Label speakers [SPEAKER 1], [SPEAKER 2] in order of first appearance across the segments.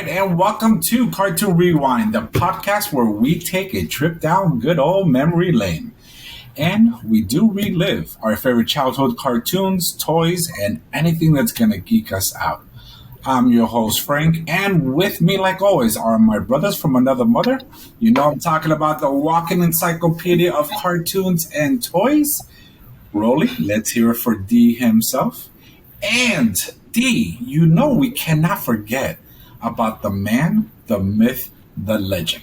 [SPEAKER 1] right, and welcome to Cartoon Rewind, the podcast where we take a trip down good old memory lane. And we do relive our favorite childhood cartoons, toys, and anything that's going to geek us out. I'm your host, Frank, and with me, like always, are my brothers from another mother. You know I'm talking about the walking encyclopedia of cartoons and toys. Rolly, let's hear it for D himself. And D, you know we cannot forget about the man, the myth, the legend.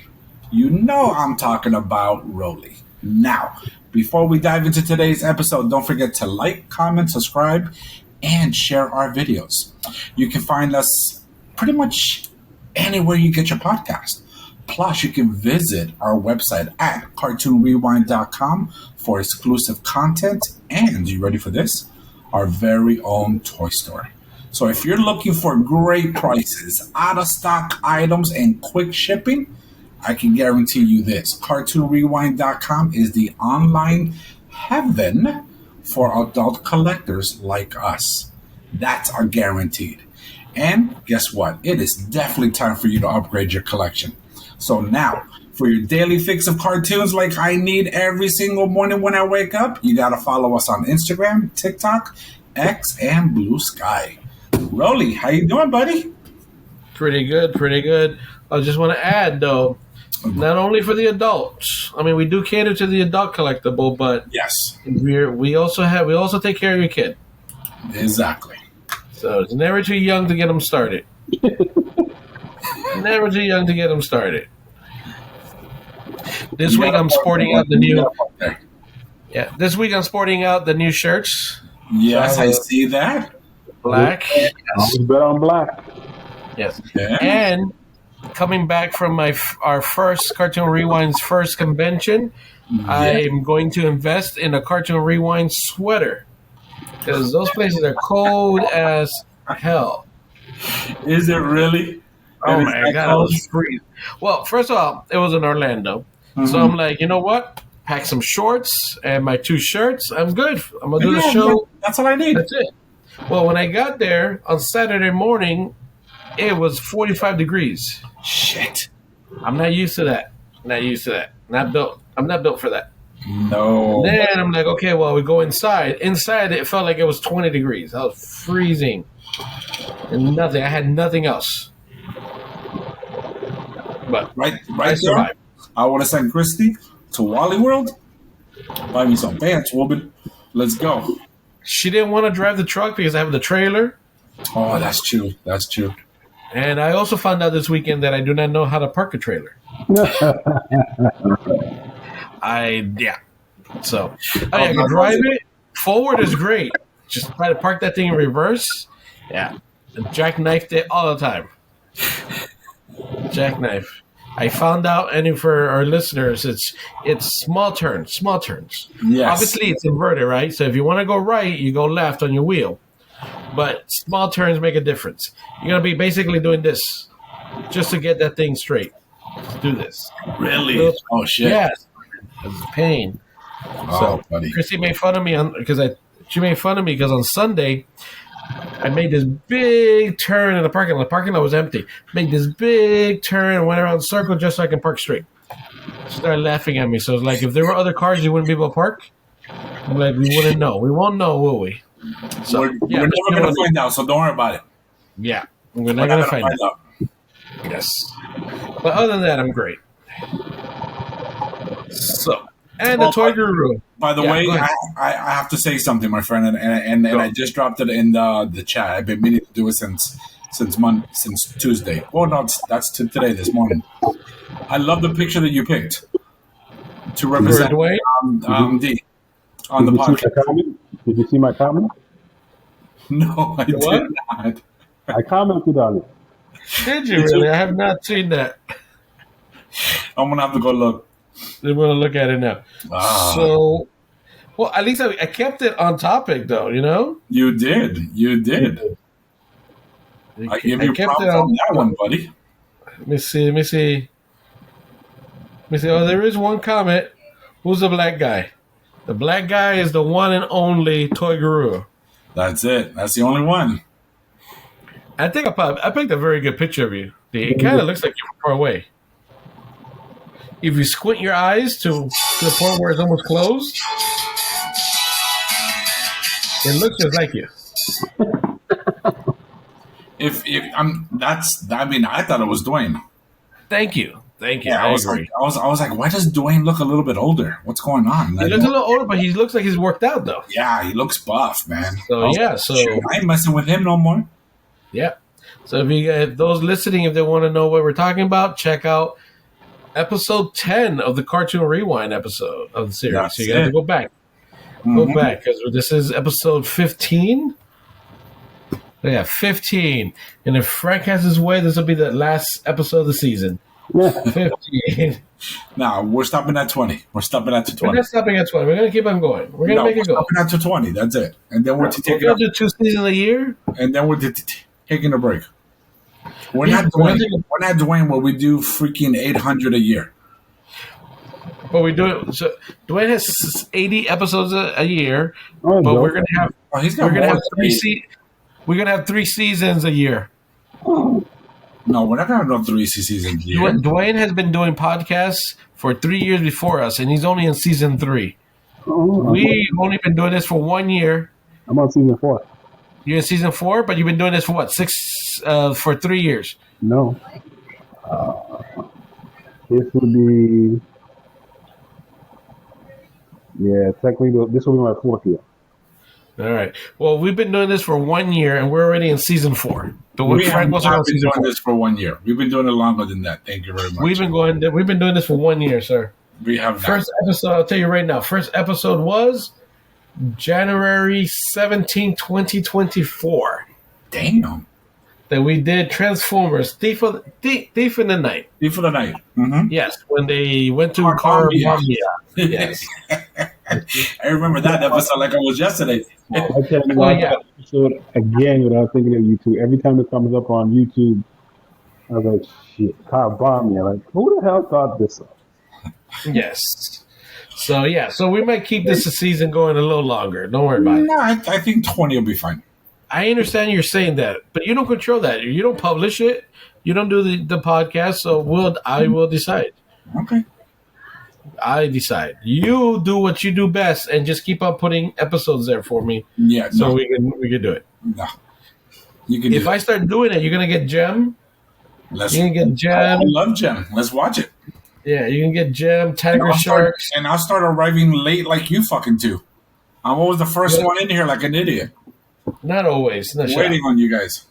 [SPEAKER 1] You know I'm talking about Rolly. Now, before we dive into today's episode, don't forget to like, comment, subscribe, and share our videos. You can find us pretty much anywhere you get your podcast. Plus, you can visit our website at cartoonrewind.com for exclusive content. And you ready for this? Our very own toy store. So if you're looking for great prices, out-of-stock items, and quick shipping, I can guarantee you this. CartoonRewind.com is the online heaven for adult collectors like us. That's our guaranteed. And guess what? It is definitely time for you to upgrade your collection. So now, for your daily fix of cartoons like I need every single morning when I wake up, you got to follow us on Instagram, TikTok, X, and Blue Sky. Rolly, how you doing, buddy?
[SPEAKER 2] Pretty good, pretty good. I just want to add, though, not only for the adults. I mean, we do cater to the adult collectible, but
[SPEAKER 1] yes,
[SPEAKER 2] we also take care of your kid.
[SPEAKER 1] Exactly.
[SPEAKER 2] So it's never too young to get them started. Never too young to get them started. This week I'm sporting out the new. Yeah, this week I'm sporting out the new shirts.
[SPEAKER 1] Yes, I see that.
[SPEAKER 2] Black.
[SPEAKER 3] Yes. Always bet on black.
[SPEAKER 2] Yes.
[SPEAKER 1] Yeah.
[SPEAKER 2] And coming back from our first Cartoon Rewind's first convention, I'm going to invest in a Cartoon Rewind sweater because those places are cold as hell.
[SPEAKER 1] Is it really?
[SPEAKER 2] Oh my god, I was freezing. Well, first of all, it was in Orlando, so I'm like, you know what? Pack some shorts and my 2 shirts. I'm good. I'm gonna do the show.
[SPEAKER 1] That's all I need.
[SPEAKER 2] That's it. Well, when I got there on Saturday morning, it was 45 degrees.
[SPEAKER 1] Shit.
[SPEAKER 2] I'm not used to that. Not built. I'm not built for that.
[SPEAKER 1] No.
[SPEAKER 2] And then I'm like, okay, well, we go inside. Inside, it felt like it was 20 degrees. I was freezing. And nothing. I had nothing else. But
[SPEAKER 1] right there, I want to send Christy to Wally World. Buy me some pants, woman. Let's go.
[SPEAKER 2] She didn't want to drive the truck because I have the trailer.
[SPEAKER 1] Oh, that's true. That's true.
[SPEAKER 2] And I also found out this weekend that I do not know how to park a trailer. So I can drive it. Forward is great. Just try to park that thing in reverse. Yeah. Jackknifed it all the time. Jackknife. I found out, and for our listeners, it's small turns.
[SPEAKER 1] Yes.
[SPEAKER 2] Obviously, it's inverted, right? So if you want to go right, you go left on your wheel. But small turns make a difference. You're going to be basically doing this just to get that thing straight. Let's do this.
[SPEAKER 1] Really? Oh, shit.
[SPEAKER 2] Yes. It's a pain.
[SPEAKER 1] Oh, buddy.
[SPEAKER 2] Chrissy made fun of me she made fun of me because on Sunday, I made this big turn in the parking lot. The parking lot was empty. Made this big turn and went around the circle just so I can park straight. She started laughing at me. So it's like, if there were other cars, you wouldn't be able to park? I'm like, we wouldn't know. We won't know, will we? So,
[SPEAKER 1] we're never going to find out, so don't worry about it.
[SPEAKER 2] Yeah, we're not going to find out. Yes. But other than that, I'm great. So, and the Toy Guru.
[SPEAKER 1] By the way, I have to say something, my friend, and I just dropped it in the chat. I've been meaning to do it since Tuesday. Oh no, that's today, this morning. I love the picture that you picked to represent D on the podcast.
[SPEAKER 3] Did you see my comment?
[SPEAKER 1] No, I did not.
[SPEAKER 3] I commented on it.
[SPEAKER 2] Did you really? I have not seen that.
[SPEAKER 1] I'm gonna have to go look.
[SPEAKER 2] I'm gonna look at it now. So, well, at least I kept it on topic, though. You know,
[SPEAKER 1] you did. I give you props on that one, buddy.
[SPEAKER 2] Let me see. Oh, there is one comment. Who's the black guy? The black guy is the one and only Toy Guru.
[SPEAKER 1] That's it. That's the only one.
[SPEAKER 2] I think I picked a very good picture of you. It kind of looks like you're far away. If you squint your eyes to the point where it's almost closed, it looks just like you.
[SPEAKER 1] I thought it was Dwayne.
[SPEAKER 2] Thank you.
[SPEAKER 1] Yeah,
[SPEAKER 2] I agree.
[SPEAKER 1] Like, I was like, why does Dwayne look a little bit older? What's going on?
[SPEAKER 2] He looks a little older, but he looks like he's worked out, though.
[SPEAKER 1] Yeah, he looks buff, man.
[SPEAKER 2] So
[SPEAKER 1] I ain't messing with him no more.
[SPEAKER 2] Yeah. So if those listening, if they want to know what we're talking about, check out episode 10 of the Cartoon Rewind episode of the series.
[SPEAKER 1] That's
[SPEAKER 2] so you got to go back. Go back, because this is episode 15. Yeah, 15. And if Frank has his way, this will be the last episode of the season. 15.
[SPEAKER 1] No, we're stopping at 20. We're stopping at 20.
[SPEAKER 2] We're not stopping at 20. We're going to keep on going. We're going to make it go.
[SPEAKER 1] We're stopping at 20. That's it. And then we're
[SPEAKER 2] going to do 2 seasons a year.
[SPEAKER 1] And then we're taking a break. We're not Dwayne where we do freaking 800 a year.
[SPEAKER 2] But we do it. So Dwayne has 80 episodes a year, but we're going to have. We're going to have 3 We're going to have 3 seasons a year.
[SPEAKER 1] No, we're not going to have 3 seasons a year.
[SPEAKER 2] Dwayne has been doing podcasts for 3 years before us, and he's only in season 3. We've only been doing this for 1 year.
[SPEAKER 3] I'm on season 4.
[SPEAKER 2] You're in season 4, but you've been doing this for what? for 3 years?
[SPEAKER 3] No. This would be. Yeah, technically, this will be my 4th year.
[SPEAKER 2] All right. Well, we've been doing this for 1 year, and we're already in season 4.
[SPEAKER 1] We have been doing this for 1 year. We've been doing it longer than that. Thank you very much.
[SPEAKER 2] We've been doing this for 1 year, sir.
[SPEAKER 1] We have
[SPEAKER 2] first episode. I'll tell you right now. First episode was January 17, 2024.
[SPEAKER 1] Damn.
[SPEAKER 2] That we did Transformers Thief in the Night.
[SPEAKER 1] Thief in the Night. Mm-hmm.
[SPEAKER 2] Yes, when they went to Carbomia. Yes.
[SPEAKER 1] I remember that episode like it was yesterday.
[SPEAKER 3] I tell you episode again without thinking of YouTube. Every time it comes up on YouTube, I was like, shit, Carbomia. Like, who the hell thought this up?
[SPEAKER 2] Yes. So we might keep this season going a little longer. Don't worry about it.
[SPEAKER 1] No, I think 20 will be fine.
[SPEAKER 2] I understand you're saying that, but you don't control that. You don't publish it. You don't do the podcast, so I will decide.
[SPEAKER 1] Okay.
[SPEAKER 2] I decide. You do what you do best and just keep on putting episodes there for me.
[SPEAKER 1] Yeah.
[SPEAKER 2] So we can do it.
[SPEAKER 1] No. You can.
[SPEAKER 2] If I start doing it, you're gonna get Gem. You can get Gem.
[SPEAKER 1] I love Gem. Let's watch it.
[SPEAKER 2] Yeah, you can get Gem, Tiger Sharks.
[SPEAKER 1] And I'll start arriving late like you fucking do. I'm always the first one in here like an idiot.
[SPEAKER 2] Not always.
[SPEAKER 1] Waiting on you guys.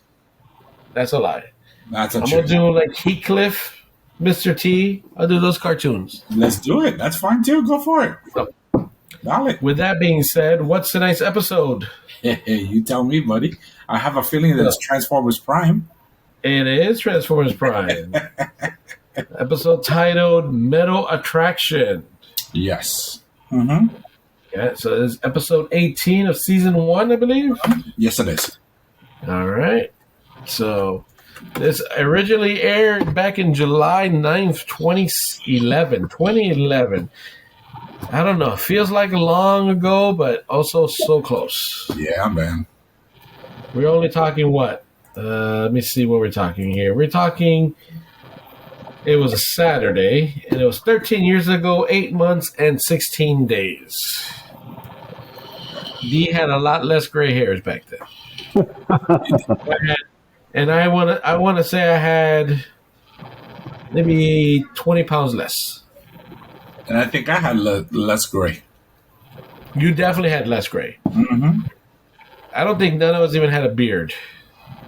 [SPEAKER 2] That's a lie.
[SPEAKER 1] That's a
[SPEAKER 2] I'm going to do like Heathcliff, Mr. T. I'll do those cartoons.
[SPEAKER 1] Let's do it. That's fine too. Go for it.
[SPEAKER 2] So,
[SPEAKER 1] with
[SPEAKER 2] that being said, what's tonight's episode?
[SPEAKER 1] Hey, you tell me, buddy. I have a feeling that it's Transformers Prime.
[SPEAKER 2] It is Transformers Prime. Episode titled Metal Attraction.
[SPEAKER 1] Yes. Mm-hmm.
[SPEAKER 2] Yeah, so it's episode 18 of season 1, I believe.
[SPEAKER 1] Yes, it is.
[SPEAKER 2] All right. So this originally aired back in July 9th, 2011. I don't know. Feels like long ago, but also so close.
[SPEAKER 1] Yeah, man.
[SPEAKER 2] We're only talking what? Let me see what we're talking here. We're talking... It was a Saturday, and it was 13 years ago, 8 months, and 16 days. D had a lot less gray hairs back then. I want to say I had maybe 20 pounds less.
[SPEAKER 1] And I think I had less gray.
[SPEAKER 2] You definitely had less gray.
[SPEAKER 1] Mm-hmm.
[SPEAKER 2] I don't think none of us even had a beard.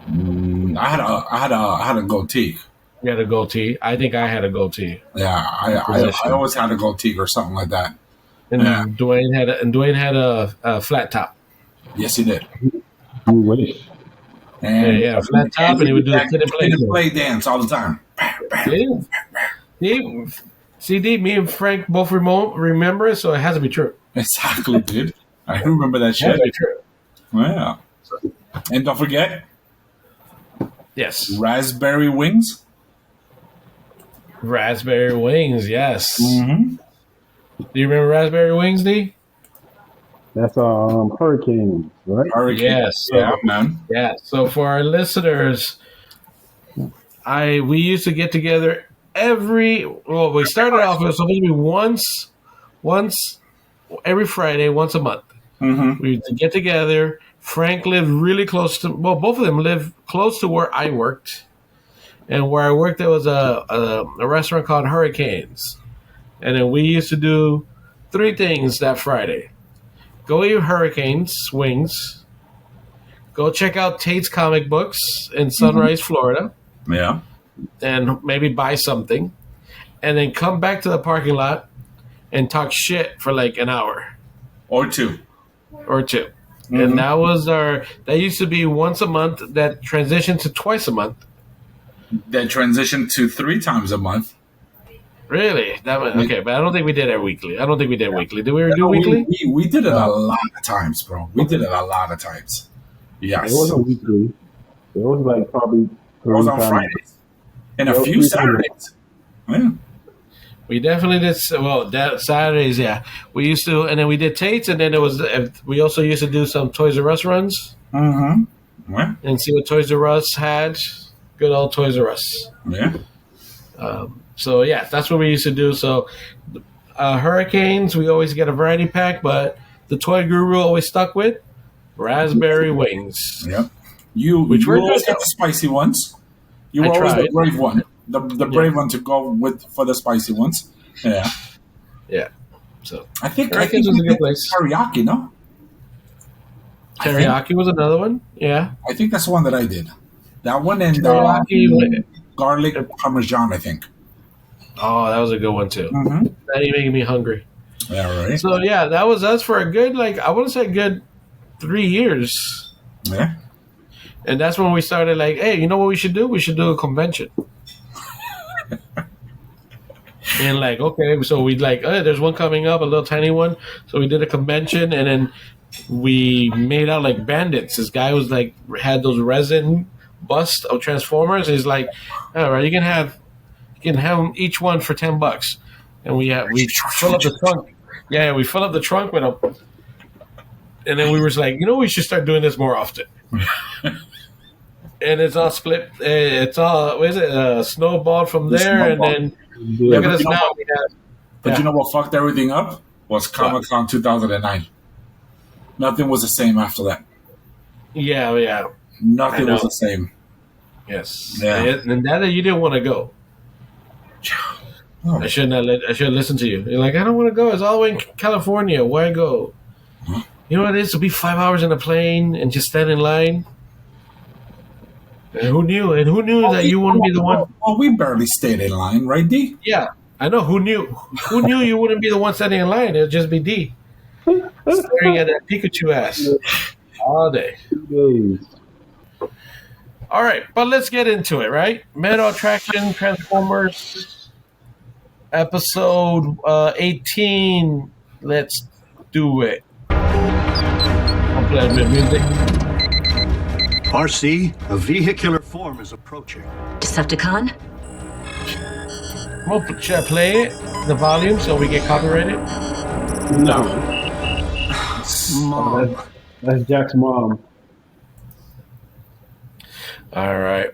[SPEAKER 1] I had a goatee.
[SPEAKER 2] You had a goatee. I think I had a goatee.
[SPEAKER 1] Yeah, I always had a goatee or something like that.
[SPEAKER 2] And Dwayne had a flat top.
[SPEAKER 1] Yes, he did.
[SPEAKER 2] And a flat top, and he would do the kid and
[SPEAKER 1] play dance all the time.
[SPEAKER 2] See, me and Frank both remember it, so it has to be true.
[SPEAKER 1] Exactly, dude. I remember that shit.
[SPEAKER 2] It has to be true.
[SPEAKER 1] Yeah. And don't forget.
[SPEAKER 2] Yes.
[SPEAKER 1] Raspberry wings.
[SPEAKER 2] Raspberry wings, yes.
[SPEAKER 1] Mm-hmm.
[SPEAKER 2] Do you remember Raspberry Wings, D?
[SPEAKER 3] That's Hurricanes, right?
[SPEAKER 2] Yes.
[SPEAKER 1] Yeah, man.
[SPEAKER 2] Yeah. So for our listeners, we used to get together we started off, it was supposed to be once every Friday, once a month.
[SPEAKER 1] Mm-hmm.
[SPEAKER 2] We used to get together. Frank lived really close to, both of them lived close to where I worked. And where I worked, there was a restaurant called Hurricanes. And then we used to do 3 things that Friday. Go eat Hurricanes wings. Go check out Tate's comic books in Sunrise, Florida.
[SPEAKER 1] Yeah.
[SPEAKER 2] And maybe buy something. And then come back to the parking lot and talk shit for like an hour.
[SPEAKER 1] Or 2.
[SPEAKER 2] Mm-hmm. And that used to be once a month, that transitioned to twice a month.
[SPEAKER 1] That transitioned to 3 times a month.
[SPEAKER 2] Really? Okay, but I don't think we did it weekly. I don't think we did weekly. Did we do weekly?
[SPEAKER 1] We did it a lot of times, bro. We did it a lot of times. Yes.
[SPEAKER 3] It wasn't weekly. It was like probably
[SPEAKER 1] It was on Fridays. And a few Saturdays. Yeah.
[SPEAKER 2] We definitely did. Well, Saturdays, yeah. We used to, and then we did Tate's, and then we also used to do some Toys R Us runs.
[SPEAKER 1] Mm-hmm. Yeah.
[SPEAKER 2] And see what Toys R Us had. Good old Toys R Us.
[SPEAKER 1] Yeah.
[SPEAKER 2] So, yeah, that's what we used to do. So, Hurricanes, we always get a variety pack, but the Toy Guru always stuck with raspberry wings.
[SPEAKER 1] Yep. You always get the spicy ones. You were always the brave one. The brave one to go with for the spicy ones. Yeah.
[SPEAKER 2] Yeah. So
[SPEAKER 1] I think
[SPEAKER 2] Hurricanes was a good place.
[SPEAKER 1] Teriyaki, no?
[SPEAKER 2] Teriyaki was another one. Yeah.
[SPEAKER 1] I think that's the one that I did. That one and garlic parmesan, I think.
[SPEAKER 2] Oh, that was a good one too.
[SPEAKER 1] Mm-hmm.
[SPEAKER 2] That ain't making me hungry.
[SPEAKER 1] Yeah, right.
[SPEAKER 2] So yeah, that was us for a good, I want to say, good 3 years.
[SPEAKER 1] Yeah.
[SPEAKER 2] And that's when we started. Hey, you know what we should do? We should do a convention. And okay, so we'd there's one coming up, a little tiny one. So we did a convention, and then we made out like bandits. This guy was had those resin busts of Transformers. And he's like, all right, you can have them each one for $10. And we fill up the trunk. Yeah, we fill up the trunk with them. And then we were like, we should start doing this more often. And it's all split. It's all snowballed from there, and then look at us now.
[SPEAKER 1] You know what fucked everything up? Was Comic-Con 2009. Nothing was the same after that.
[SPEAKER 2] Yeah.
[SPEAKER 1] Nothing was the same.
[SPEAKER 2] Yes.
[SPEAKER 1] Yeah.
[SPEAKER 2] And that you didn't want to go.
[SPEAKER 1] Oh.
[SPEAKER 2] I should listen to you. You're like, I don't want to go. It's all the way in California. Why go?
[SPEAKER 1] Huh?
[SPEAKER 2] You know what it is to be 5 hours in a plane and just stand in line? And who knew? And who knew that you wouldn't be the one?
[SPEAKER 1] Oh, we barely stayed in line, right, D?
[SPEAKER 2] Yeah, I know. Who knew? Who knew you wouldn't be the one standing in line? It would just be D. Staring at that Pikachu ass all day.
[SPEAKER 3] 2 days.
[SPEAKER 2] All right, but let's get into it, right? Metal Attraction Transformers episode 18. Let's do it. I'll play a bit of music.
[SPEAKER 4] Arcee, a vehicular form is approaching.
[SPEAKER 5] Decepticon?
[SPEAKER 2] Well, should I play it? The volume so we get copyrighted?
[SPEAKER 1] No.
[SPEAKER 4] Mom.
[SPEAKER 3] That's Jack's mom.
[SPEAKER 2] All right.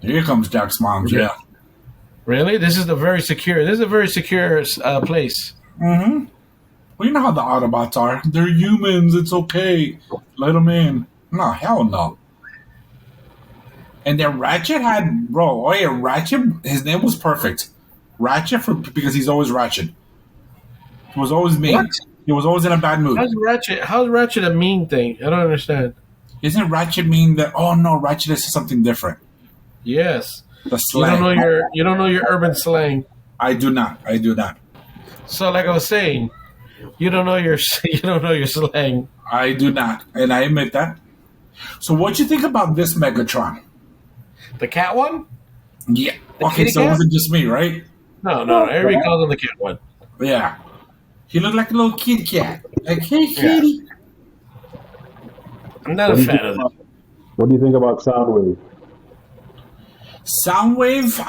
[SPEAKER 1] Here comes Jack's mom. Yeah.
[SPEAKER 2] Really? This is a very secure place.
[SPEAKER 1] Mm-hmm. Well, you know how the Autobots are. They're humans. It's okay. Let them in. No, hell no. And then Ratchet had, Ratchet, his name was perfect. Ratchet because he's always Ratchet. He was always mean.
[SPEAKER 2] What?
[SPEAKER 1] He was always in a bad mood.
[SPEAKER 2] How's Ratchet a mean thing? I don't understand.
[SPEAKER 1] Isn't Ratchet mean that, Ratchet is something different?
[SPEAKER 2] Yes.
[SPEAKER 1] The slang.
[SPEAKER 2] You don't know your urban slang.
[SPEAKER 1] I do not.
[SPEAKER 2] So like I was saying, you don't know your slang.
[SPEAKER 1] I do not. And I admit that. So what'd you think about this Megatron?
[SPEAKER 2] The cat one?
[SPEAKER 1] Yeah.
[SPEAKER 2] The
[SPEAKER 1] Okay,
[SPEAKER 2] kitty
[SPEAKER 1] so
[SPEAKER 2] cat?
[SPEAKER 1] it wasn't just me, right?
[SPEAKER 2] No. Everybody calls him the cat one.
[SPEAKER 1] Yeah. He looked like a little kitty cat. Like, hey, kitty.
[SPEAKER 2] I'm not a fan of that.
[SPEAKER 3] What do you think about Soundwave?
[SPEAKER 1] Soundwave?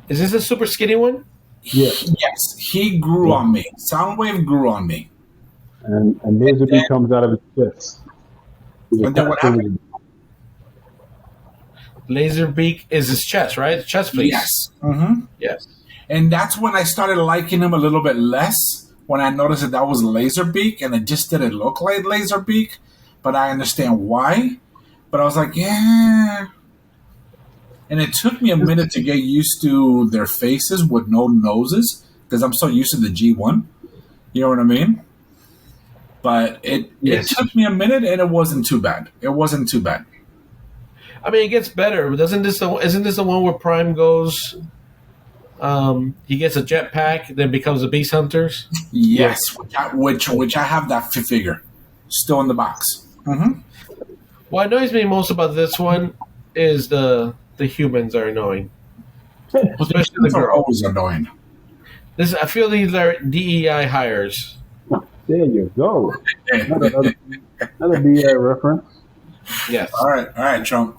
[SPEAKER 2] Is this a super skinny one?
[SPEAKER 3] Yeah.
[SPEAKER 1] Yes, he grew on me. Soundwave grew on me.
[SPEAKER 3] And Laserbeam comes out of his fist.
[SPEAKER 1] And then what happened?
[SPEAKER 2] Laserbeak is his chest, right? His chest piece.
[SPEAKER 1] Yes. Mm-hmm.
[SPEAKER 2] Yes.
[SPEAKER 1] And that's when I started liking him a little bit less, when I noticed that was Laserbeak, and it just didn't look like Laserbeak. But I understand why. But I was like, yeah. And it took me a minute to get used to their faces with no noses, because I'm so used to the G1. You know what I mean? But it took me a minute, and it wasn't too bad. It wasn't too bad.
[SPEAKER 2] I mean, it gets better. But isn't this the one where Prime goes? He gets a jetpack, then becomes a Beast Hunters.
[SPEAKER 1] Yes, which I have that figure still in the box. Mm-hmm.
[SPEAKER 2] What annoys me most about this one is the humans are annoying, especially the
[SPEAKER 1] are
[SPEAKER 2] girl.
[SPEAKER 1] always annoying.
[SPEAKER 2] I feel these are DEI hires.
[SPEAKER 3] There you go. Another DEI reference.
[SPEAKER 2] Yes.
[SPEAKER 1] All right, Trump.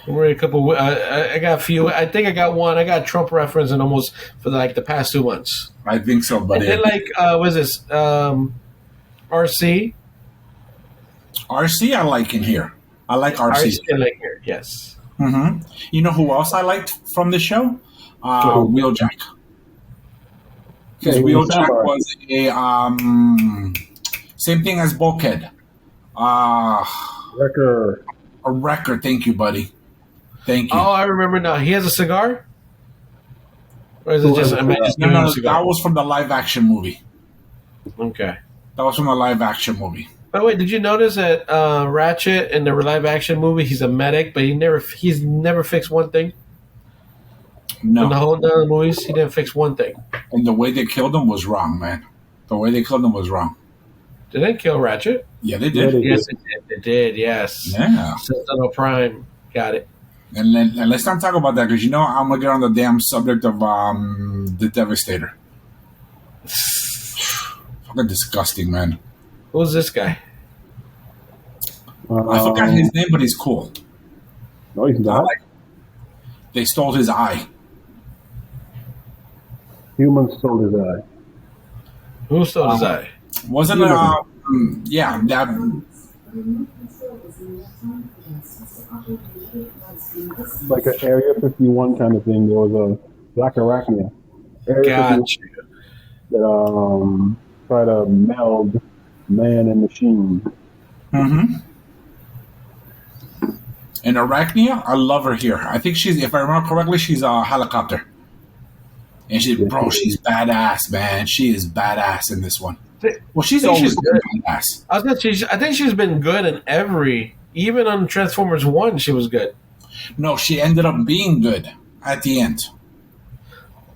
[SPEAKER 2] We're a couple. I got a few. I think I got one. I got a Trump reference in almost for like the past 2 months.
[SPEAKER 1] I think so, buddy.
[SPEAKER 2] And then what is this? RC.
[SPEAKER 1] RC, I like in here. I like RC.
[SPEAKER 2] I like here. Yes.
[SPEAKER 1] Mm-hmm. You know who else I liked from the show? Wheeljack. Because Wheeljack was a same thing as Bulkhead.
[SPEAKER 3] Wrecker.
[SPEAKER 1] A wrecker. Thank you, buddy. Thank you.
[SPEAKER 2] Oh, I remember now. He has a cigar? Or is it just...
[SPEAKER 1] No, that was from the live-action movie.
[SPEAKER 2] Okay.
[SPEAKER 1] That was from the live-action movie.
[SPEAKER 2] By the way, did you notice that Ratchet in the live-action movie, he's a medic, but he's never fixed one thing?
[SPEAKER 1] No.
[SPEAKER 2] In the whole none of the movies, he didn't fix one thing.
[SPEAKER 1] And the way they killed him was wrong, man. The way they killed him was wrong.
[SPEAKER 2] Did they kill Ratchet?
[SPEAKER 1] Yeah, they did.
[SPEAKER 2] Yes, they did, yes.
[SPEAKER 1] Yeah.
[SPEAKER 2] Sentinel Prime. Got it.
[SPEAKER 1] And let's not talk about that, because I'm going to get on the damn subject of the Devastator. Fucking disgusting, man.
[SPEAKER 2] Who's this guy?
[SPEAKER 1] I forgot his name, but he's cool.
[SPEAKER 3] No, he's not.
[SPEAKER 1] They stole his eye.
[SPEAKER 3] Humans stole his eye.
[SPEAKER 2] Who stole his eye?
[SPEAKER 1] Wasn't it? Yeah, that.
[SPEAKER 3] Like an Area 51 kind of thing. There was a Black Arachnia.
[SPEAKER 2] Gotcha.
[SPEAKER 3] That try to meld man and machine.
[SPEAKER 1] Mm-hmm. And Arachnia, I love her here. I think if I remember correctly, she's a helicopter. And she's badass, man. She is badass in this one. Well, she's always been badass.
[SPEAKER 2] I think she's been good in even on Transformers 1, she was good.
[SPEAKER 1] No, she ended up being good at the end.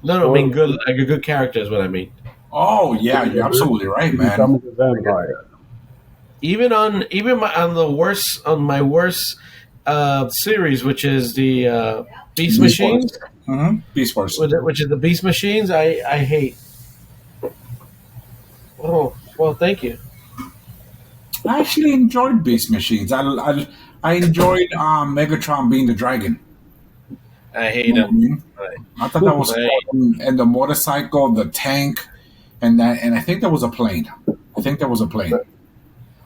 [SPEAKER 2] No, I mean good, like a good character is what I mean.
[SPEAKER 1] Oh yeah, you're absolutely right, man.
[SPEAKER 2] Even on my worst series, which is the Beast Machines.
[SPEAKER 1] Mm-hmm. Beast Force.
[SPEAKER 2] Which is the Beast Machines, I hate. Oh, well, thank you.
[SPEAKER 1] I actually enjoyed Beast Machines. I enjoyed Megatron being the dragon.
[SPEAKER 2] I hate him.
[SPEAKER 1] I thought that was fun. And the motorcycle, the tank, and I think there was a plane.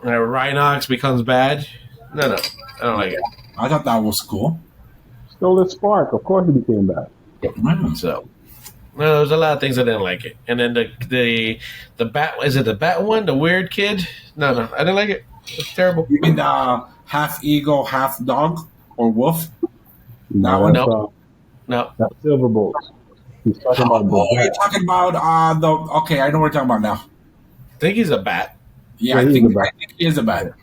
[SPEAKER 2] Rhinox becomes bad. No, I don't like it.
[SPEAKER 1] I thought that was cool.
[SPEAKER 3] Stole the spark. Of course, he became bad.
[SPEAKER 2] So, no, there's a lot of things I didn't like it. And then the bat, is it the bat one, the weird kid? No, I didn't like it. It's terrible.
[SPEAKER 1] You mean the half eagle, half dog or wolf?
[SPEAKER 3] No. That's Silverbolt. He's talking about.
[SPEAKER 1] You're talking about the. Okay, I know what you're talking about now.
[SPEAKER 2] I think he's a bat.
[SPEAKER 1] Yeah, I think he is a bat.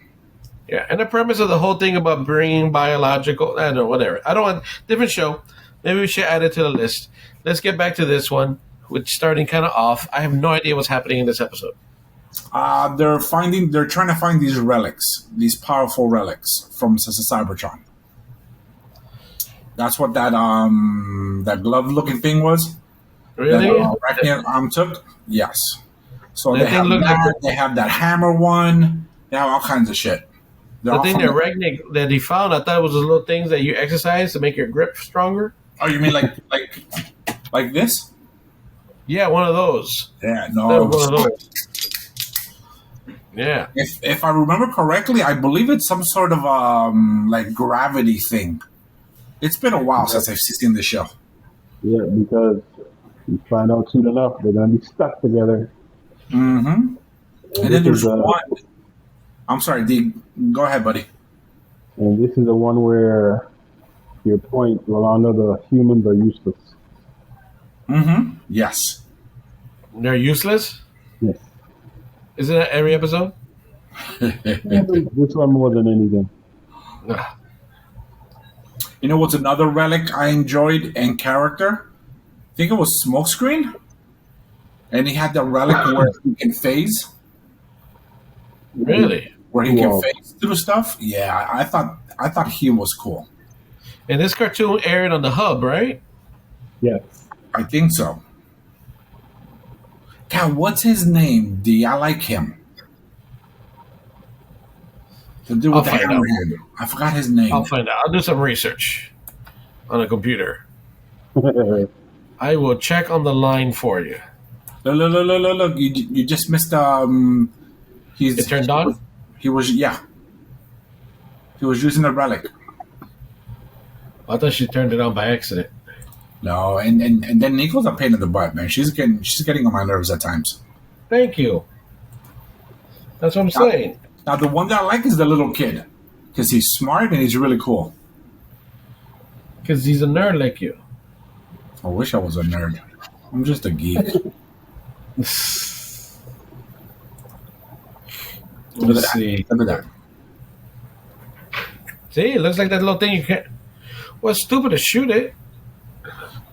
[SPEAKER 2] Yeah, and the premise of the whole thing about bringing biological, I don't know, whatever. I don't want different show. Maybe we should add it to the list. Let's get back to this one, which starting kind of off. I have no idea what's happening in this episode.
[SPEAKER 1] They're trying to find these relics, these powerful relics from Cybertron. That's what that glove-looking thing was.
[SPEAKER 2] Really?
[SPEAKER 1] That took? Yes. So
[SPEAKER 2] they
[SPEAKER 1] have that hammer one. They have all kinds of shit.
[SPEAKER 2] The thing that Regnick that he found, I thought it was those little things that you exercise to make your grip stronger.
[SPEAKER 1] Oh, you mean like this?
[SPEAKER 2] Yeah, one of those.
[SPEAKER 1] Yeah, no.
[SPEAKER 2] One of those. Yeah.
[SPEAKER 1] If I remember correctly, I believe it's some sort of like gravity thing. It's been a while since I've seen the show.
[SPEAKER 3] Yeah, because you find out soon enough they're gonna be stuck together.
[SPEAKER 1] Mm-hmm. And then
[SPEAKER 3] this is
[SPEAKER 1] there's one. I'm sorry, D. Go ahead, buddy.
[SPEAKER 3] and this is the one where, to your point, Rolando, the humans are useless.
[SPEAKER 1] Mm-hmm. Yes.
[SPEAKER 2] They're useless?
[SPEAKER 3] Yes.
[SPEAKER 2] Isn't that every episode?
[SPEAKER 3] This one more than anything.
[SPEAKER 2] Ah,
[SPEAKER 1] You know what's another relic I enjoyed and character? I think it was Smokescreen. And he had the relic where he can phase.
[SPEAKER 2] really?
[SPEAKER 1] Where he can
[SPEAKER 3] Wow.
[SPEAKER 1] phase through stuff. Yeah, I thought he was cool.
[SPEAKER 2] And this cartoon aired on the Hub, right?
[SPEAKER 3] Yes.
[SPEAKER 1] I think so. God, what's his name, D? I like him. The dude with the
[SPEAKER 2] I'll find out.
[SPEAKER 1] hammerhead. I forgot his name.
[SPEAKER 2] I'll find out. I'll do some research on a computer. I will check on the line for you.
[SPEAKER 1] Look. You just missed he's
[SPEAKER 2] It turned on?
[SPEAKER 1] He was He was using the relic.
[SPEAKER 2] I thought she turned it on by accident.
[SPEAKER 1] No, and then Nico's a pain in the butt, man. She's getting on my nerves at times.
[SPEAKER 2] Thank you. That's what I'm saying.
[SPEAKER 1] Now the one that I like is the little kid. Because he's smart and he's really cool.
[SPEAKER 2] Because he's a nerd like you.
[SPEAKER 1] I wish I was a nerd. I'm just a geek. Look at
[SPEAKER 2] Let's
[SPEAKER 1] that.
[SPEAKER 2] see.
[SPEAKER 1] Look at that.
[SPEAKER 2] See, it looks like that little thing you can't. Well, it's stupid to shoot it.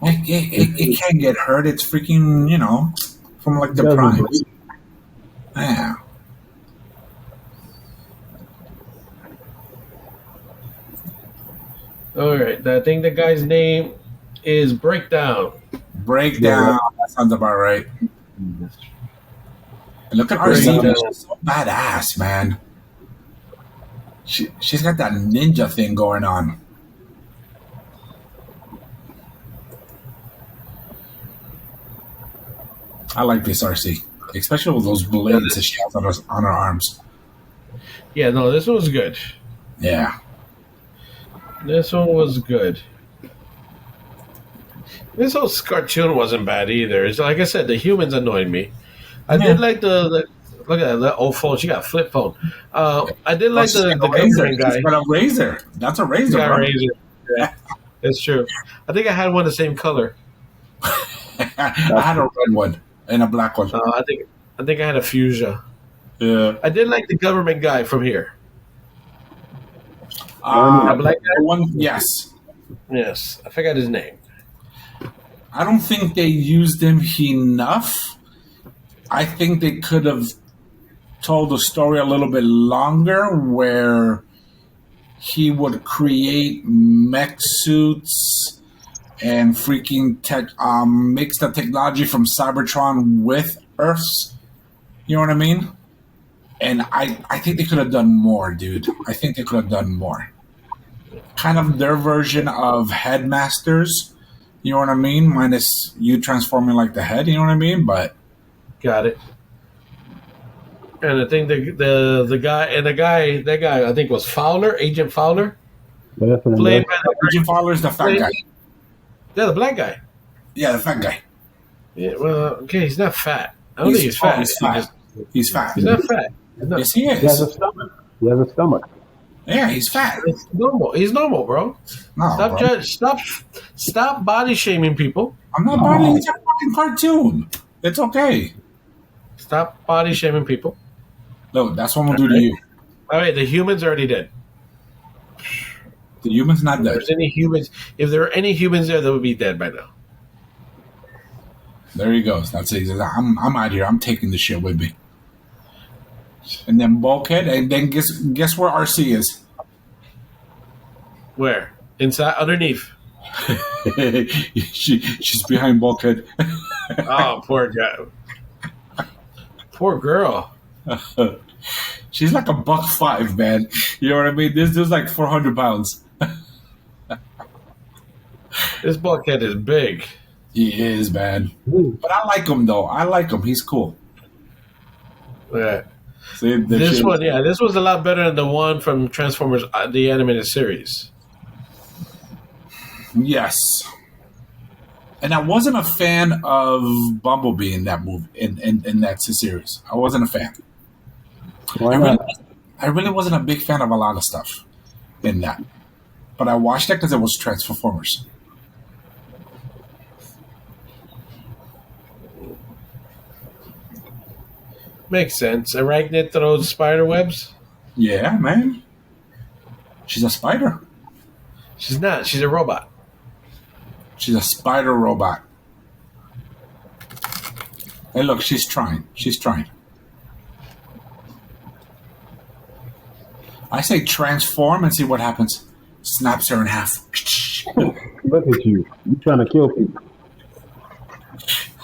[SPEAKER 1] It can't get hurt. It's freaking, from like the
[SPEAKER 3] Doesn't
[SPEAKER 1] prime.
[SPEAKER 3] break.
[SPEAKER 1] Yeah.
[SPEAKER 2] All right. I think the guy's name is Breakdown.
[SPEAKER 1] Breakdown. That sounds about right. And look at Arcee. She's so badass, man. She's got that ninja thing going on. I like this Arcee, especially with those blades that she has on her arms.
[SPEAKER 2] Yeah, no, this one was good.
[SPEAKER 1] Yeah.
[SPEAKER 2] This one was good. This whole cartoon wasn't bad either. It's like I said, the humans annoyed me. I did like the look at that old phone. She got a flip phone. I did like the government guy.
[SPEAKER 1] She's got a razor. That's a razor.
[SPEAKER 2] She got a
[SPEAKER 1] Bro.
[SPEAKER 2] razor. Yeah, that's true. I think I had one the same color.
[SPEAKER 1] I had a red one and a black one.
[SPEAKER 2] I think I had a fuchsia.
[SPEAKER 1] Yeah.
[SPEAKER 2] I did like the government guy from here.
[SPEAKER 1] The
[SPEAKER 2] black guy?
[SPEAKER 1] one, yes.
[SPEAKER 2] Yes, I forgot his name.
[SPEAKER 1] I don't think they used him enough. I think they could have told the story a little bit longer where he would create mech suits and freaking mix the technology from Cybertron with Earth's. You know what I mean? And I think they could have done more, dude. I think they could have done more. Kind of their version of Headmasters. You know what I mean? Minus you transforming like the head. You know what I mean? But
[SPEAKER 2] Got it. And I think the guy I think was Fowler, Agent Fowler,
[SPEAKER 3] Definitely.
[SPEAKER 2] played by the
[SPEAKER 1] Agent Fowler's the fat guy.
[SPEAKER 2] the black guy.
[SPEAKER 1] Yeah, the fat guy.
[SPEAKER 2] Yeah, well, okay, he's not fat. I don't think he's fat.
[SPEAKER 1] He's fat. He's fat.
[SPEAKER 2] He's not fat. He's not-
[SPEAKER 1] Yes, he
[SPEAKER 3] He has a
[SPEAKER 1] is.
[SPEAKER 3] stomach. He has a stomach.
[SPEAKER 1] Yeah, he's fat.
[SPEAKER 2] It's normal. He's normal, bro.
[SPEAKER 1] No,
[SPEAKER 2] Stop
[SPEAKER 1] bro.
[SPEAKER 2] judge. Stop body shaming people.
[SPEAKER 1] I'm not bodying. It's a fucking cartoon. It's okay.
[SPEAKER 2] Stop body shaming people.
[SPEAKER 1] Look, that's what I'm gonna do to you.
[SPEAKER 2] All right, the humans already dead.
[SPEAKER 1] The human's not
[SPEAKER 2] If
[SPEAKER 1] dead.
[SPEAKER 2] there's any humans, if there were any humans there, they would be dead by now.
[SPEAKER 1] There he goes. That's it. He says, I'm out here. I'm taking this shit with me. And then Bulkhead, and then guess where Arcee is?
[SPEAKER 2] Where? Inside, underneath.
[SPEAKER 1] She's behind Bulkhead.
[SPEAKER 2] Oh, poor guy. Poor girl.
[SPEAKER 1] She's like $1.05, man. You know what I mean? This dude's like 400 pounds.
[SPEAKER 2] This bulkhead is big.
[SPEAKER 1] He is, man. But I like him though. I like him. He's cool.
[SPEAKER 2] Yeah.
[SPEAKER 1] See,
[SPEAKER 2] This one, yeah, this was a lot better than the one from Transformers, the animated series.
[SPEAKER 1] Yes. And I wasn't a fan of Bumblebee in that movie, in that series. I wasn't a fan.
[SPEAKER 3] Why not?
[SPEAKER 1] I really wasn't a big fan of a lot of stuff in that. But I watched it because it was Transformers.
[SPEAKER 2] Makes sense. Arachnid throws spider webs.
[SPEAKER 1] Yeah, man. She's a spider.
[SPEAKER 2] She's not. She's a robot.
[SPEAKER 1] She's a spider robot. Hey, look, she's trying. She's trying. I say transform and see what happens. Snaps her in half.
[SPEAKER 3] Look at you. You trying to kill people.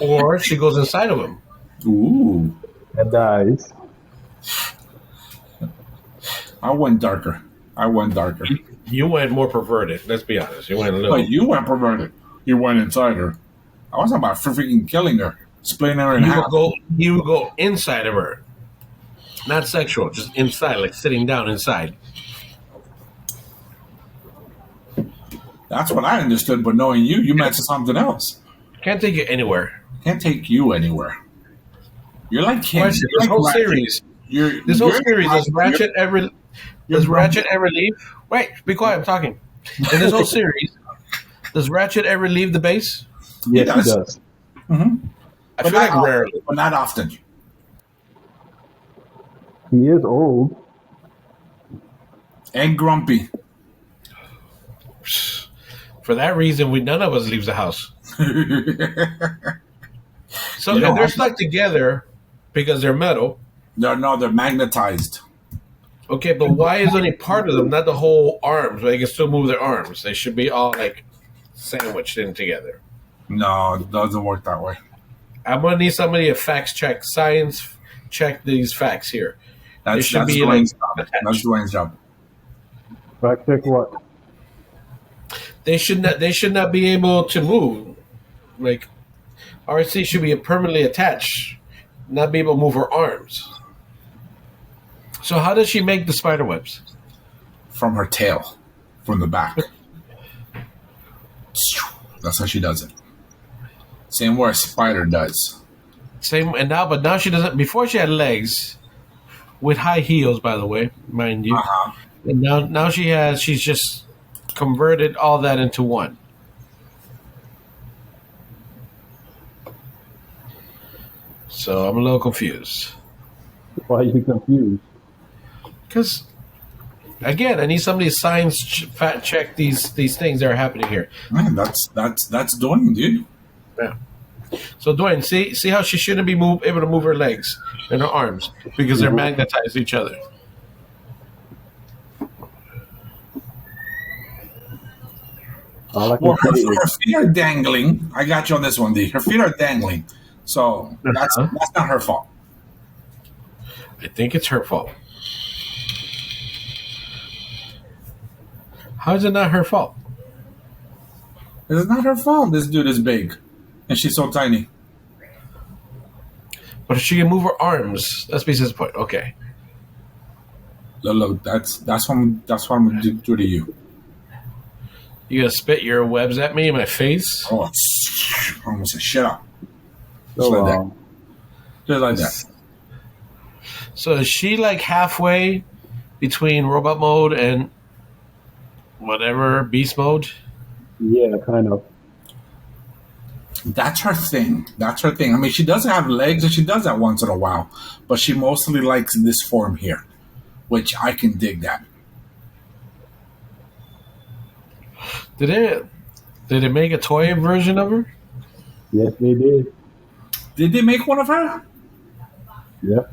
[SPEAKER 2] Or she goes inside of him.
[SPEAKER 1] Ooh.
[SPEAKER 3] And dies.
[SPEAKER 1] I went darker.
[SPEAKER 2] You went more perverted. Let's be honest. You went a little.
[SPEAKER 1] But you went perverted. You went inside her. I was about freaking killing her. Splitting her in half.
[SPEAKER 2] You would go inside of her. Not sexual, just inside, like sitting down inside.
[SPEAKER 1] That's what I understood, but knowing you, you meant something else.
[SPEAKER 2] Can't take you anywhere.
[SPEAKER 1] Can't take you anywhere. You're like him.
[SPEAKER 2] This whole series. Does Ratchet ever leave? Wait, be quiet. I'm talking. In this whole series, does Ratchet ever leave the base?
[SPEAKER 3] Yes, he does.
[SPEAKER 1] Mm-hmm.
[SPEAKER 2] I feel like rarely,
[SPEAKER 1] but not often.
[SPEAKER 3] He is old.
[SPEAKER 1] And grumpy.
[SPEAKER 2] For that reason, none of us leaves the house. So if they're stuck together because they're metal.
[SPEAKER 1] They're magnetized.
[SPEAKER 2] Okay, but why is only part of them, not the whole arms? They can still move their arms. They should be all like sandwiched in together.
[SPEAKER 1] No, it doesn't work that way.
[SPEAKER 2] I'm gonna need somebody to science check these facts here.
[SPEAKER 1] That's Dwayne's job. That's Dwayne's job.
[SPEAKER 3] Fact check what?
[SPEAKER 2] They should not be able to move. Like RC should be permanently attached, not be able to move her arms. So how does she make the spider webs?
[SPEAKER 1] From her tail, from the back. That's how she does it. Same where a spider does.
[SPEAKER 2] But now she doesn't. Before she had legs, with high heels, by the way, mind you.
[SPEAKER 1] Uh-huh.
[SPEAKER 2] And now she's just converted all that into one. So I'm a little confused.
[SPEAKER 3] Why are you confused?
[SPEAKER 2] Because, again, I need somebody to science fact check these things that are happening here.
[SPEAKER 1] Man, that's Dwayne, dude.
[SPEAKER 2] Yeah. So Dwayne, see how she shouldn't be able to move her legs and her arms because they're magnetized to each other.
[SPEAKER 1] Her feet are dangling. I got you on this one, D. Her feet are dangling. So that's not her fault.
[SPEAKER 2] I think it's her fault. How is it not her fault?
[SPEAKER 1] It's not her fault. This dude is big, and she's so tiny.
[SPEAKER 2] But if she can move her arms, that's besides the point. Okay.
[SPEAKER 1] Look, that's what I'm gonna do to you.
[SPEAKER 2] You gonna spit your webs at me in my face?
[SPEAKER 1] Oh, I almost said shut up.
[SPEAKER 3] So,
[SPEAKER 1] Just like that. Just like that.
[SPEAKER 2] So is she like halfway between robot mode and whatever beast mode?
[SPEAKER 3] Yeah, kind of.
[SPEAKER 1] That's her thing. I mean, she does have legs, and she does that once in a while, but she mostly likes this form here, which I can dig that.
[SPEAKER 2] Did they make a toy version of her?
[SPEAKER 3] Yes, they did.
[SPEAKER 1] Did they make one of her?
[SPEAKER 3] Yep.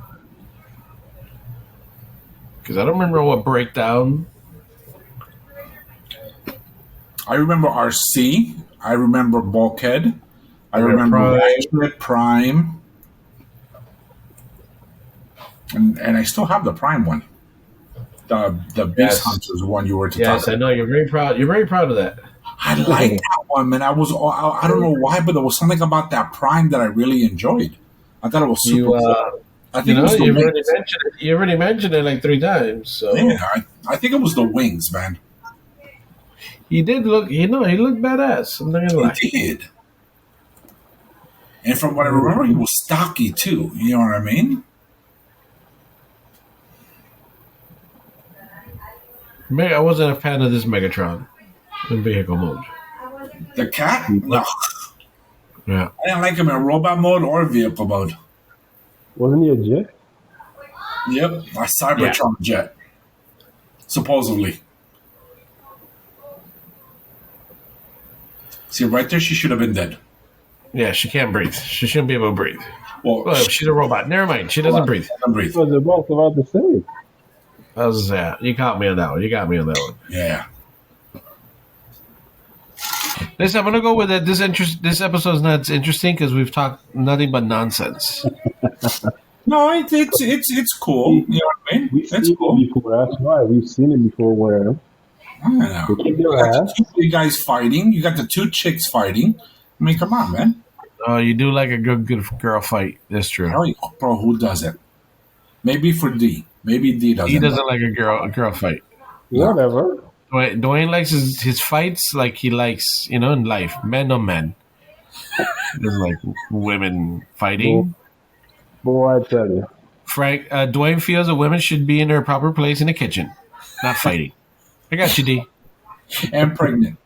[SPEAKER 2] Because I don't remember what breakdown.
[SPEAKER 1] I remember Arcee. I remember Bulkhead. I remember Prime. And I still have the Prime one. The Beast Hunters one you were to talk about.
[SPEAKER 2] Yes, I know. You're very proud. You're very proud of that.
[SPEAKER 1] I like that one, man. I don't know why, but there was something about that Prime that I really enjoyed. I thought it was super cool. I think it was the wings.
[SPEAKER 2] You already mentioned it like 3 times. So
[SPEAKER 1] Yeah, I think it was the wings, man.
[SPEAKER 2] he did look. He looked badass. I'm not gonna lie.
[SPEAKER 1] He did. And from what I remember, he was stocky too. You know what I mean?
[SPEAKER 2] I wasn't a fan of this Megatron in vehicle mode.
[SPEAKER 1] The cat? No.
[SPEAKER 2] Yeah.
[SPEAKER 1] I didn't like him in robot mode or vehicle mode.
[SPEAKER 3] Wasn't he a jet?
[SPEAKER 1] Yep, a Cybertron jet. Supposedly. See, right there, she should have been dead.
[SPEAKER 2] Yeah, she can't breathe. She shouldn't be able to breathe.
[SPEAKER 1] Well,
[SPEAKER 2] She's a robot. Never mind. She doesn't breathe.
[SPEAKER 1] breathe.
[SPEAKER 3] What was it both about to say?
[SPEAKER 2] You caught me on that one.
[SPEAKER 1] Yeah.
[SPEAKER 2] Listen, I'm gonna go with it. This episode is not interesting because we've talked nothing but nonsense.
[SPEAKER 1] No, it's cool. You know what I mean?
[SPEAKER 3] We've
[SPEAKER 1] It's
[SPEAKER 3] seen
[SPEAKER 1] cool.
[SPEAKER 3] it before. That's why we've seen it before. Where
[SPEAKER 1] I know.
[SPEAKER 3] they kick
[SPEAKER 1] You
[SPEAKER 3] their
[SPEAKER 1] got
[SPEAKER 3] ass.
[SPEAKER 1] the 2 guys fighting. You got the 2 chicks fighting. I mean, come on, man.
[SPEAKER 2] Oh, you do like a good girl fight. That's true.
[SPEAKER 1] Hell yeah. Bro, who doesn't? Maybe for D. Maybe D doesn't.
[SPEAKER 2] He doesn't like a girl fight.
[SPEAKER 3] Whatever.
[SPEAKER 2] Dwayne likes his fights like he likes, in life. Men on men. He doesn't like women fighting.
[SPEAKER 3] Boy, I tell you.
[SPEAKER 2] Frank, Dwayne feels that women should be in their proper place in the kitchen, not fighting. I got you, D.
[SPEAKER 1] And pregnant.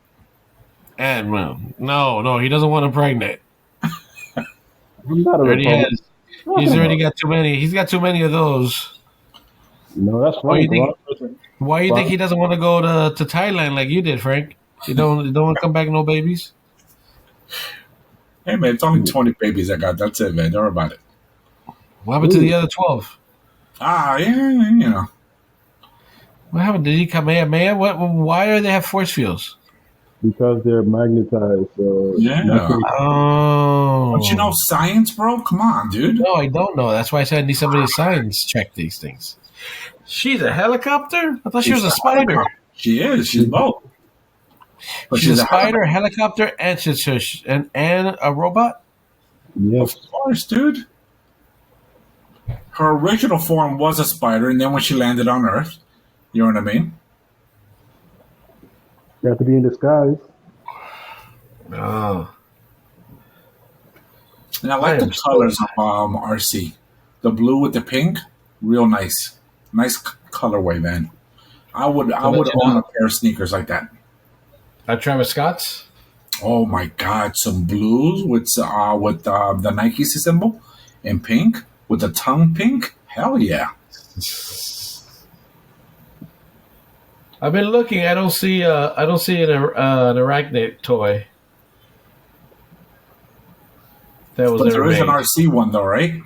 [SPEAKER 2] And, well, no, he doesn't want him pregnant.
[SPEAKER 3] I'm not a
[SPEAKER 2] Already
[SPEAKER 3] Republican.
[SPEAKER 2] has. He's already got too many. He's got too many of those.
[SPEAKER 3] No, that's
[SPEAKER 2] Why
[SPEAKER 3] fine.
[SPEAKER 2] you Why you think he doesn't want to go to Thailand like you did, Frank? You don't want to come back no babies?
[SPEAKER 1] Hey, man, it's only 20 babies I got. That's it, man. Don't worry about it.
[SPEAKER 2] What happened to the other 12?
[SPEAKER 1] Yeah, you know.
[SPEAKER 2] What happened? Did he come Maya? Why do they have force fields?
[SPEAKER 3] Because they're magnetized. So
[SPEAKER 1] Yeah.
[SPEAKER 3] nothing-
[SPEAKER 2] Oh.
[SPEAKER 1] Don't you know science, bro? Come on, dude.
[SPEAKER 2] No, I don't know. That's why I said I need somebody to science check these things. She's a helicopter? I thought she was a spider.
[SPEAKER 1] She is. She's both. But
[SPEAKER 2] She's a spider, a helicopter, and a robot?
[SPEAKER 3] Yes.
[SPEAKER 1] Of course, dude. Her original form was a spider, and then when she landed on Earth, you know what I mean?
[SPEAKER 3] You have to be in disguise.
[SPEAKER 2] Oh.
[SPEAKER 1] And I like the colors of RC. The blue with the pink, real nice. Nice colorway, man. I would own a pair of sneakers like that.
[SPEAKER 2] Travis Scott's?
[SPEAKER 1] Oh my God! Some blues with the Nike symbol in pink with the tongue pink. Hell yeah!
[SPEAKER 2] I've been looking. I don't see an arachnid toy. That was
[SPEAKER 1] But there is an
[SPEAKER 2] made.
[SPEAKER 1] RC one though, right?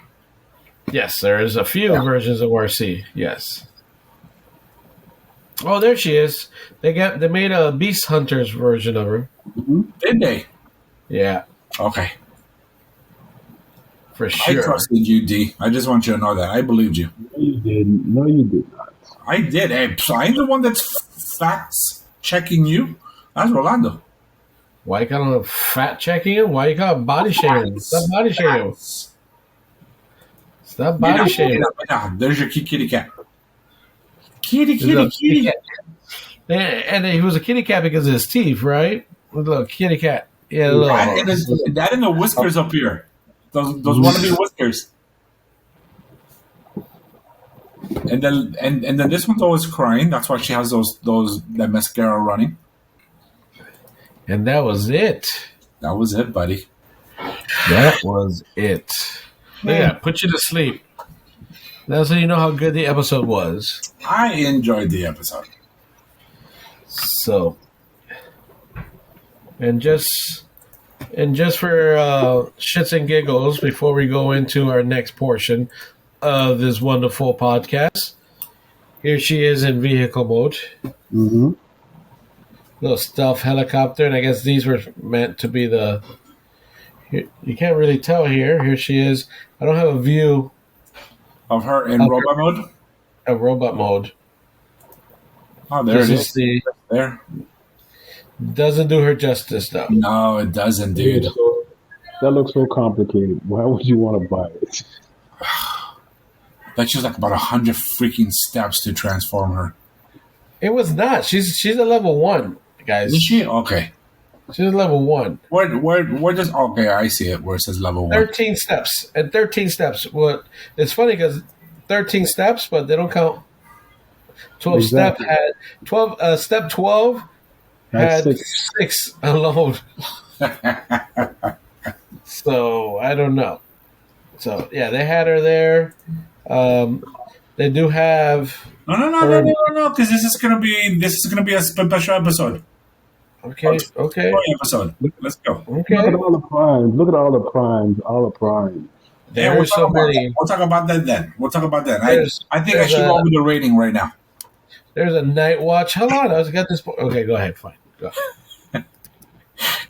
[SPEAKER 2] Yes, there is a few versions of RC. Yes. Oh, there she is. They made a Beast Hunters version of her.
[SPEAKER 1] Did they?
[SPEAKER 2] Yeah,
[SPEAKER 1] Okay.
[SPEAKER 2] for
[SPEAKER 1] I
[SPEAKER 2] sure.
[SPEAKER 1] trusted you, D. I just want you to know that. I believed you.
[SPEAKER 3] No, you didn't. No, you did not.
[SPEAKER 1] I did. Hey, so I'm the one that's facts checking you. That's Rolando.
[SPEAKER 2] Why you call him fat checking him? Why you call him body shaming? Stop body shaming. Stop body shaming.
[SPEAKER 1] There's your kitty cat. Kitty.
[SPEAKER 2] And he was a kitty cat because of his teeth, right? A little kitty cat. Yeah,
[SPEAKER 1] That and the whiskers up here. Those wannabe whiskers. And then this one's always crying. That's why she has that mascara running.
[SPEAKER 2] And that was it.
[SPEAKER 1] That was it, buddy.
[SPEAKER 2] That was it. Yeah, put you to sleep. That's how you know how good the episode was.
[SPEAKER 1] I enjoyed the episode.
[SPEAKER 2] So, and just for shits and giggles, before we go into our next portion of this wonderful podcast, here she is in vehicle mode.
[SPEAKER 3] Mm-hmm.
[SPEAKER 2] Little stealth helicopter, and I guess these were meant to be the. You can't really tell here. Here she is. I don't have a view
[SPEAKER 1] Of her in robot mode?
[SPEAKER 2] of robot mode.
[SPEAKER 1] Oh, there it is. There.
[SPEAKER 2] Doesn't do her justice, though.
[SPEAKER 1] No, it doesn't, dude.
[SPEAKER 3] That looks so complicated. Why would you want to buy it?
[SPEAKER 1] Like she was like about 100 freaking steps to transform her.
[SPEAKER 2] It was not. She's a level 1, guys.
[SPEAKER 1] Is she? Okay.
[SPEAKER 2] She's level 1.
[SPEAKER 1] Where does okay? I see it where it says level 1.
[SPEAKER 2] 13 steps. And 13 steps. Well, it's funny because 13 steps, but they don't count. 12
[SPEAKER 3] Exactly.
[SPEAKER 2] step had 12. Step 12 had
[SPEAKER 3] That's
[SPEAKER 2] 6 alone. So I don't know. So yeah, they had her there. They do have.
[SPEAKER 1] No, because this is gonna be a special episode.
[SPEAKER 2] Okay.
[SPEAKER 1] Episode. Let's go.
[SPEAKER 3] Look
[SPEAKER 2] Okay.
[SPEAKER 3] at all the primes. Look at all the primes. All the primes.
[SPEAKER 1] Yeah, we'll
[SPEAKER 2] There's so
[SPEAKER 1] talk about
[SPEAKER 2] many.
[SPEAKER 1] that. We'll talk about that then.
[SPEAKER 2] There's-
[SPEAKER 1] I think I
[SPEAKER 2] there's
[SPEAKER 1] should
[SPEAKER 2] a-
[SPEAKER 1] go over the rating right now.
[SPEAKER 2] There's a night watch. Hold on, I got this. Okay, go ahead. Fine. Go.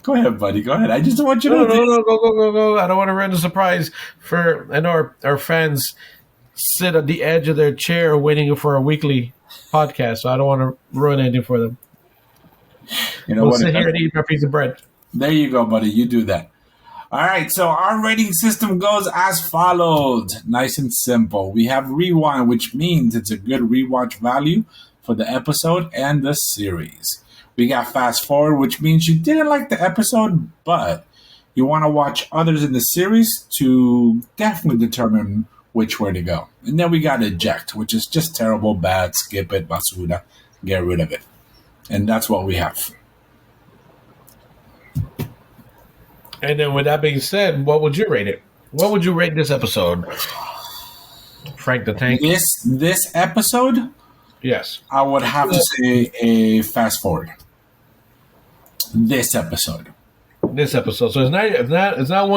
[SPEAKER 1] Go ahead, buddy. Go ahead. I just want you to.
[SPEAKER 2] No. Go. I don't want to ruin the surprise for. I know our fans sit at the edge of their chair waiting for a weekly podcast, so I don't want to ruin anything for them.
[SPEAKER 1] You know
[SPEAKER 2] We'll
[SPEAKER 1] what?
[SPEAKER 2] sit here and eat our piece of bread.
[SPEAKER 1] There you go, buddy. You do that. All right. So our rating system goes as followed. Nice and simple. We have rewind, which means it's a good rewatch value for the episode and the series. We got fast forward, which means you didn't like the episode, but you want to watch others in the series to definitely determine which way to go. And then we got eject, which is just terrible, bad, skip it, basura, get rid of it. And that's what we have.
[SPEAKER 2] And then, with that being said, what would you rate it? What would you rate this episode, Frank the Tank?
[SPEAKER 1] This episode,
[SPEAKER 2] Yes.
[SPEAKER 1] I would have to say a fast forward. This episode.
[SPEAKER 2] This episode. So it's not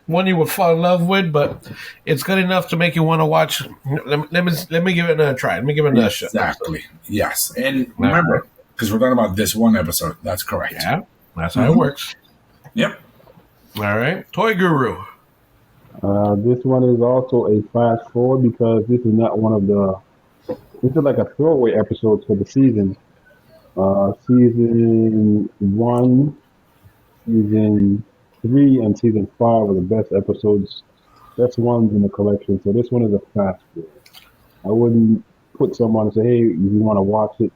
[SPEAKER 2] one you would fall in love with, but it's good enough to make you want to watch. Let me give it another try. Let me give it another shot.
[SPEAKER 1] Exactly. Yes. And remember, because we're talking about this one episode. That's correct.
[SPEAKER 2] Yeah, that's how it works.
[SPEAKER 1] Yep.
[SPEAKER 2] All right, Toy Guru.
[SPEAKER 3] This one is also a fast forward because this is not one of the. This is like a throwaway episode for the season. Season 1, season 3, and season 5 are the best episodes, best ones in the collection. So this one is a fast forward. I wouldn't put someone and say, "Hey, you want to watch it?"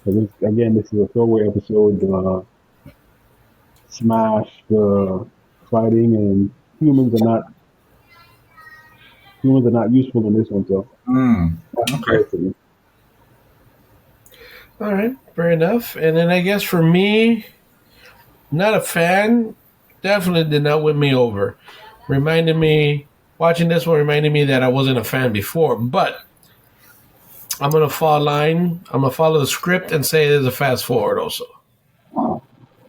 [SPEAKER 3] Because this is a throwaway episode. Smash the fighting, and humans are not useful in this one. So
[SPEAKER 1] Okay.
[SPEAKER 2] All right, fair enough. And then I guess for me, not a fan. Definitely did not win me over. Watching this one reminded me that I wasn't a fan before. But I'm gonna fall line. I'm gonna follow the script and say there's a fast forward also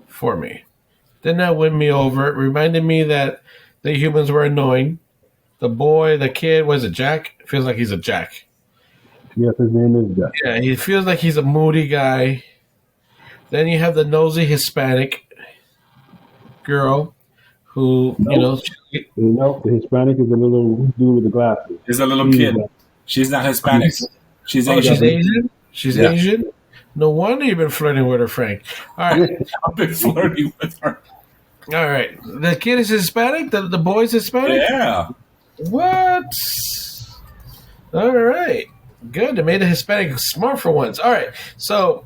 [SPEAKER 2] for me. Did not win me over. It reminded me that the humans were annoying. The kid, was it Jack? Feels like he's a Jack.
[SPEAKER 3] yes, his name is Jack.
[SPEAKER 2] Yeah, he feels like he's a moody guy. Then you have the nosy Hispanic girl who,
[SPEAKER 3] The Hispanic is a little dude with the glasses.
[SPEAKER 1] There's a little kid. She's not Hispanic. She's Asian.
[SPEAKER 2] she's Asian? She's
[SPEAKER 1] Yeah.
[SPEAKER 2] Asian? No wonder you've been flirting with her, Frank. All right.
[SPEAKER 1] I've been flirting with her.
[SPEAKER 2] All right. The kid is Hispanic? The boy's Hispanic?
[SPEAKER 1] Yeah.
[SPEAKER 2] What? All right. Good. They made a Hispanic smart for once. All right. So,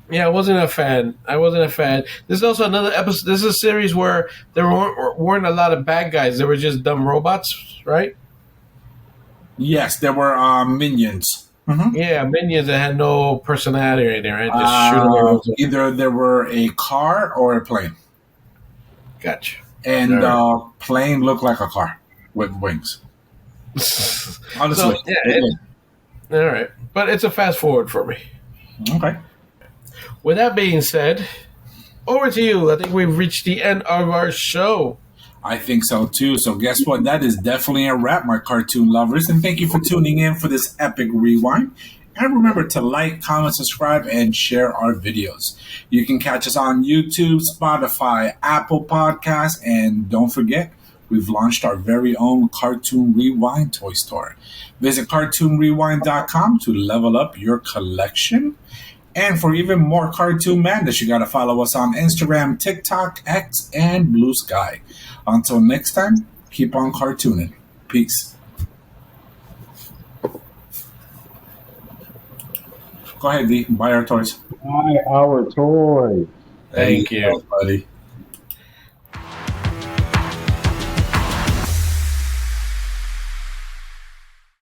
[SPEAKER 2] yeah, I wasn't a fan. This is also another episode. This is a series where there weren't a lot of bad guys. They were just dumb robots, right?
[SPEAKER 1] Yes, there were minions.
[SPEAKER 2] Yeah, minions that had no personality or anything, right? Just shoot them around.
[SPEAKER 1] Either there were a car or a plane.
[SPEAKER 2] Gotcha.
[SPEAKER 1] And plane looked like a car with wings. Honestly.
[SPEAKER 2] So, all right. But it's a fast forward for me.
[SPEAKER 1] Okay.
[SPEAKER 2] With that being said, over to you. I think we've reached the end of our show.
[SPEAKER 1] I think so too. So guess what? That is definitely a wrap, my cartoon lovers. And thank you for tuning in for this epic rewind. And remember to like, comment, subscribe, and share our videos. You can catch us on YouTube, Spotify, Apple Podcasts, and don't forget, we've launched our very own Cartoon Rewind toy store. Visit cartoonrewind.com to level up your collection. And for even more Cartoon Madness, you got to follow us on Instagram, TikTok, X, and Blue Sky. Until next time, keep on cartooning. Peace. Go ahead, D. Buy our toys.
[SPEAKER 3] Buy our toys.
[SPEAKER 2] Thank
[SPEAKER 1] There
[SPEAKER 2] you.
[SPEAKER 1] go, buddy.